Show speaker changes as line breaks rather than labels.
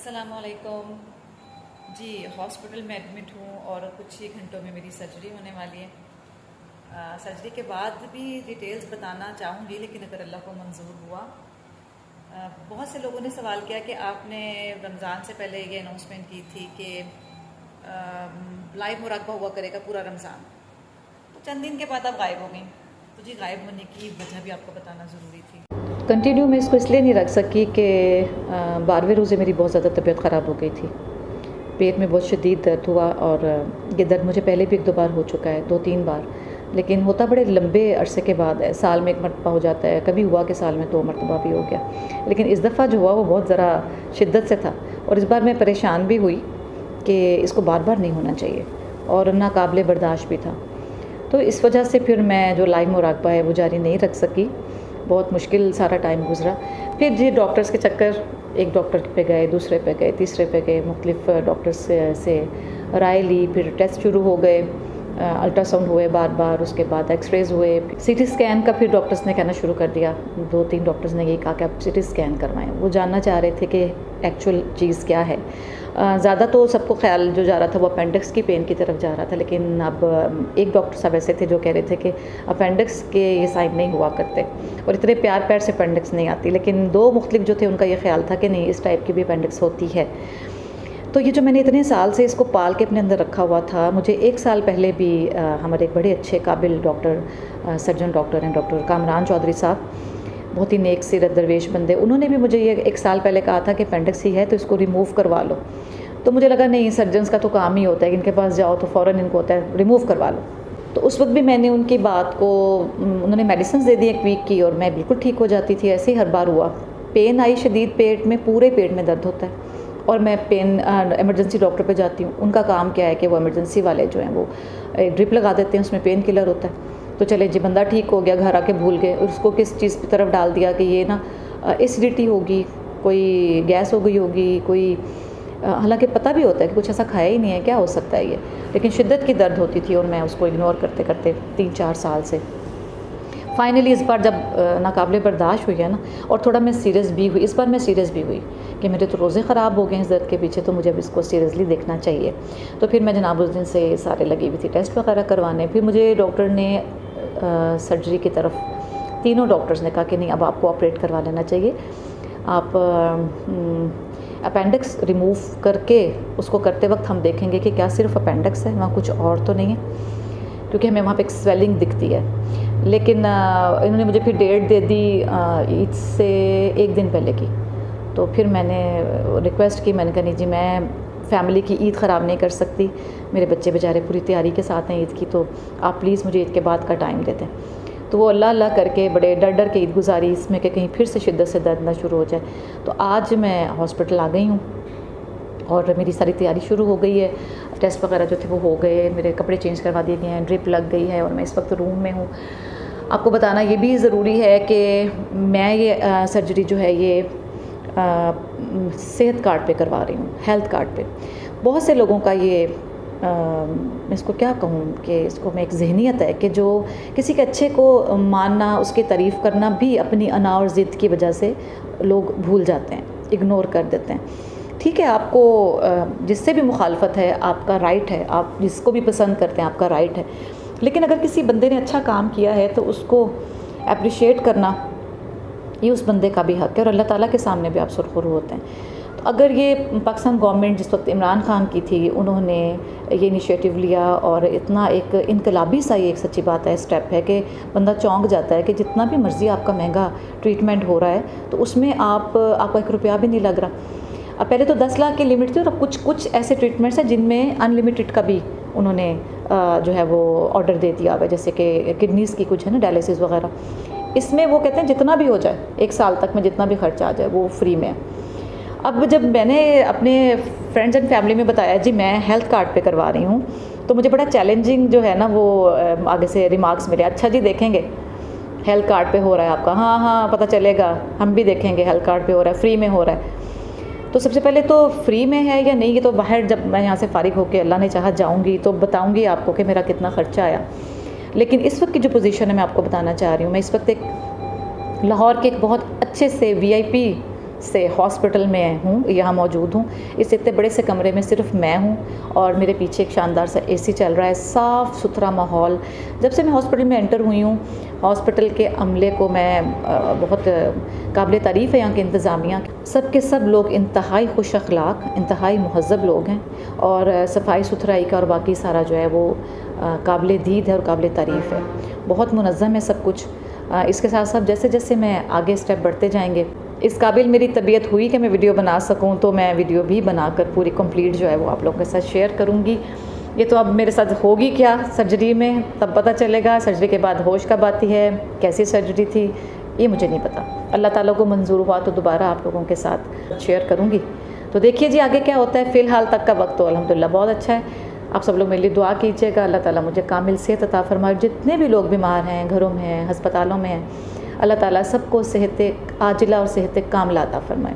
अस्सलामुअलैकुम जी। हॉस्पिटल में एडमिट हूँ और कुछ ही घंटों में मेरी सर्जरी होने वाली है। सर्जरी के बाद भी डिटेल्स बताना चाहूँगी, लेकिन अगर अल्लाह को मंजूर हुआ। बहुत से लोगों ने सवाल किया कि आपने रमज़ान से पहले ये अनाउंसमेंट की थी कि लाइव मुराकबा हुआ करेगा पूरा रमज़ान, तो चंद दिन के बाद आप गायब हो गई। तो जी, गायब होने की वजह भी आपको बताना ज़रूरी थी। कंटिन्यू मैं इसको इसलिए नहीं रख सकी कि 12वें रोज़े मेरी बहुत ज़्यादा तबीयत ख़राब हो गई थी। पेट में बहुत शदीद दर्द हुआ और ये दर्द मुझे पहले भी 1-2 बार हो चुका है, 2-3 बार, लेकिन होता बड़े लंबे अरसे के बाद है। साल में 1 मरतबा हो जाता है, कभी हुआ कि साल में 2 मरतबा भी हो गया, लेकिन इस दफ़ा जो हुआ वो बहुत ज़रा शिद्दत से था। और इस बार मैं परेशान भी हुई कि इसको बार बार नहीं होना चाहिए और नाकाबिले बर्दाश्त भी था। तो इस वजह से फिर मैं जो लाइव मुराकबा है वो जारी नहीं रख सकी। बहुत मुश्किल सारा टाइम गुज़रा। फिर जी डॉक्टर्स के चक्कर, एक डॉक्टर पे गए, दूसरे पे गए, तीसरे पे गए, मुख्तलिफ़ डॉक्टर्स से राय ली, फिर टेस्ट शुरू हो गए, अल्ट्रासाउंड हुए बार बार, उसके बाद एक्सरेज हुए, सीटी स्कैन का फिर डॉक्टर्स ने कहना शुरू कर दिया। 2-3 डॉक्टर्स ने यही कहा कि आप सीटी स्कैन करवाएं। वो जानना चाह रहे थे कि एक्चुअल चीज़ क्या है। ज़्यादा तो सबको ख्याल जो जा रहा था वो अपेंडिक्स की पेन की तरफ जा रहा था, लेकिन अब एक डॉक्टर साहब ऐसे थे जो कह रहे थे कि अपेंडिक्स के ये साइन नहीं हुआ करते और इतने प्यार प्यार से अपेंडिक्स नहीं आती। लेकिन 2 मुख्तलिफ जो थे उनका ये ख्याल था कि नहीं, इस टाइप की भी अपेंडिक्स होती है। तो ये जो मैंने इतने साल से इसको पाल के अपने अंदर रखा हुआ था, मुझे 1 साल पहले भी हमारे एक बड़े अच्छे काबिल डॉक्टर सर्जन डॉक्टर हैं, डॉक्टर कामरान चौधरी साहब, बहुत ही नेक सीरत दरवेश बंदे, उन्होंने भी मुझे ये 1 साल पहले कहा था कि अपेंडिक्स ही है तो इसको रिमूव करवा लो। तो मुझे लगा नहीं, सर्जन्स का तो काम ही होता है कि इनके पास जाओ तो फ़ौरन इनको होता है रिमूव करवा लो। तो उस वक्त भी मैंने उनकी बात को, उन्होंने मेडिसिन दे दी 1 वीक की और मैं बिल्कुल ठीक हो जाती थी। ऐसे ही हर बार हुआ, पेन आई शदीद पेट में, पूरे पेट में दर्द होता है और मैं पेन इमरजेंसी डॉक्टर पे जाती हूँ। उनका काम क्या है कि वो इमरजेंसी वाले जो हैं वो ड्रिप लगा देते हैं, उसमें पेन किलर होता है। तो चले जी, बंदा ठीक हो गया, घर आके भूल गए, उसको किस चीज़ की तरफ डाल दिया कि ये ना एसिडिटी होगी, कोई गैस हो गई होगी, कोई हालांकि पता भी होता है कि कुछ ऐसा खाया ही नहीं है, क्या हो सकता है ये, लेकिन शिद्दत की दर्द होती थी और मैं उसको इग्नोर करते करते 3-4 साल से फाइनली इस बार जब नाकाबिले बर्दाश्त हुई है ना, और थोड़ा मैं सीरियस भी हुई, इस बार मैं सीरियस भी हुई कि मेरे तो रोज़े ख़राब हो गए इस दर्द के पीछे, तो मुझे अब इसको सीरियसली देखना चाहिए। तो फिर मैं जनाब उस दिन से सारे लगी हुई थी टेस्ट वगैरह करवाने। फिर मुझे डॉक्टर ने सर्जरी की तरफ, तीनों डॉक्टर्स ने कहा कि नहीं, अब आपको ऑपरेट करवा लेना चाहिए। आप अपेंडिक्स रिमूव करके उसको करते वक्त हम देखेंगे कि क्या सिर्फ अपेंडिक्स है, वहाँ कुछ और तो नहीं है, क्योंकि हमें वहाँ पे एक स्वेलिंग दिखती है। लेकिन इन्होंने मुझे फिर डेट दे दी ईद से 1 दिन पहले की। तो फिर मैंने रिक्वेस्ट की, मैंने कहा नहीं जी, मैं फ़ैमिली की ईद ख़राब नहीं कर सकती, मेरे बच्चे बेचारे पूरी तैयारी के साथ हैं ईद की, तो आप प्लीज़ मुझे ईद के बाद का टाइम दे दें। तो वो अल्लाह अल्लाह करके बड़े डर डर के ईद गुजारी, इसमें कि कहीं फिर से शिद्दत से दर्द ना शुरू हो जाए। तो आज मैं हॉस्पिटल आ गई हूँ और मेरी सारी तैयारी शुरू हो गई है। टेस्ट वगैरह जो थे वो हो गए, मेरे कपड़े चेंज करवा दिए गए हैं, ड्रिप लग गई है और मैं इस वक्त रूम में हूँ। आपको बताना ये भी ज़रूरी है कि मैं ये सर्जरी जो है ये सेहत कार्ड पे करवा रही हूँ, हेल्थ कार्ड पे। बहुत से लोगों का ये मैं इसको क्या कहूँ कि इसको मैं एक ज़हनियत है कि जो किसी के अच्छे को मानना, उसकी तारीफ़ करना भी अपनी अना और ज़िद की वजह से लोग भूल जाते हैं, इग्नोर कर देते हैं। ठीक है, आपको जिससे भी मुखालफत है आपका राइट है, आप जिसको भी पसंद करते हैं आपका राइट है, लेकिन अगर किसी बंदे ने अच्छा काम किया है तो उसको अप्रिशिएट करना ये उस बंदे का भी हक़ है और अल्लाह ताला के सामने भी आप सुरखरू होते हैं। तो अगर ये पाकिस्तान गवर्नमेंट जिस वक्त इमरान खान की थी, उन्होंने ये इनिशिएटिव लिया और इतना एक इनकलाबी सा, ये एक सच्ची बात है, स्टेप है कि बंदा चौंक जाता है कि जितना भी मर्ज़ी आपका महंगा ट्रीटमेंट हो रहा है तो उसमें आपका 1 रुपया भी नहीं लग रहा। अब पहले तो 10 लाख की लिमिट थी और अब कुछ ऐसे ट्रीटमेंट्स हैं जिनमें अनलिमिटेड का भी उन्होंने जो है वो ऑर्डर दे दिया हुआ है, जैसे कि किडनीज़ की कुछ है ना, डायलिसिस वगैरह। इसमें वो कहते हैं जितना भी हो जाए, 1 साल तक में जितना भी खर्चा आ जाए वो फ्री में है। अब जब मैंने अपने फ्रेंड्स एंड फैमिली में बताया जी मैं हेल्थ कार्ड पे करवा रही हूँ, तो मुझे बड़ा चैलेंजिंग जो है ना वो आगे से रिमार्क्स मिले। अच्छा जी, देखेंगे हेल्थ कार्ड पे हो रहा है आपका, हाँ हाँ पता चलेगा, हम भी देखेंगे हेल्थ कार्ड पे हो रहा है, फ्री में हो रहा है। तो सबसे पहले तो फ्री में है या नहीं, ये तो बाहर जब मैं यहाँ से फ़ारिग होकर अल्लाह ने चाहा जाऊँगी तो बताऊँगी आपको कि मेरा कितना ख़र्चा आया। लेकिन इस वक्त की जो पोजीशन है मैं आपको बताना चाह रही हूँ, मैं इस वक्त एक लाहौर के एक बहुत अच्छे से VIP से हॉस्पिटल में हूँ, यहाँ मौजूद हूँ। इस इतने बड़े से कमरे में सिर्फ मैं हूँ और मेरे पीछे एक शानदार सा एसी चल रहा है, साफ़ सुथरा माहौल। जब से मैं हॉस्पिटल में एंटर हुई हूँ, हॉस्पिटल के अमले को मैं बहुत काबिल तारीफ़ है यहाँ के इंतज़ामिया, सब के सब लोग इंतहाई खुश अखलाक, इंतहाई महज़्ज़ब लोग हैं और सफाई सुथराई का और बाकी सारा जो है वो काबिल दीद है और काबिल तारीफ़ है। बहुत मुनज़्ज़म है सब कुछ। इसके साथ साथ जैसे जैसे मैं आगे स्टेप बढ़ते जाएंगे, इस काबिल मेरी तबीयत हुई कि मैं वीडियो बना सकूं, तो मैं वीडियो भी बनाकर पूरी कंप्लीट जो है वो आप लोगों के साथ शेयर करूंगी। ये तो अब मेरे साथ होगी क्या सर्जरी में तब पता चलेगा। सर्जरी के बाद होश कब आती है, कैसी सर्जरी थी, ये मुझे नहीं पता। अल्लाह ताला को मंजूर हुआ तो दोबारा आप लोगों के साथ शेयर करूँगी। तो देखिए जी आगे क्या होता है। फ़िलहाल तक का वक्त तो अल्हम्दुलिल्लाह बहुत अच्छा है। आप सब लोग मेरे लिए दुआ कीजिएगा, अल्लाह ताला मुझे कामिल सेहत अता फरमाए। जितने भी लोग बीमार हैं, घरों में हैं, हस्पतालों में हैं, अल्लाह ताला सबको सेहत आजिला और सेहत कामिला अता फरमाए।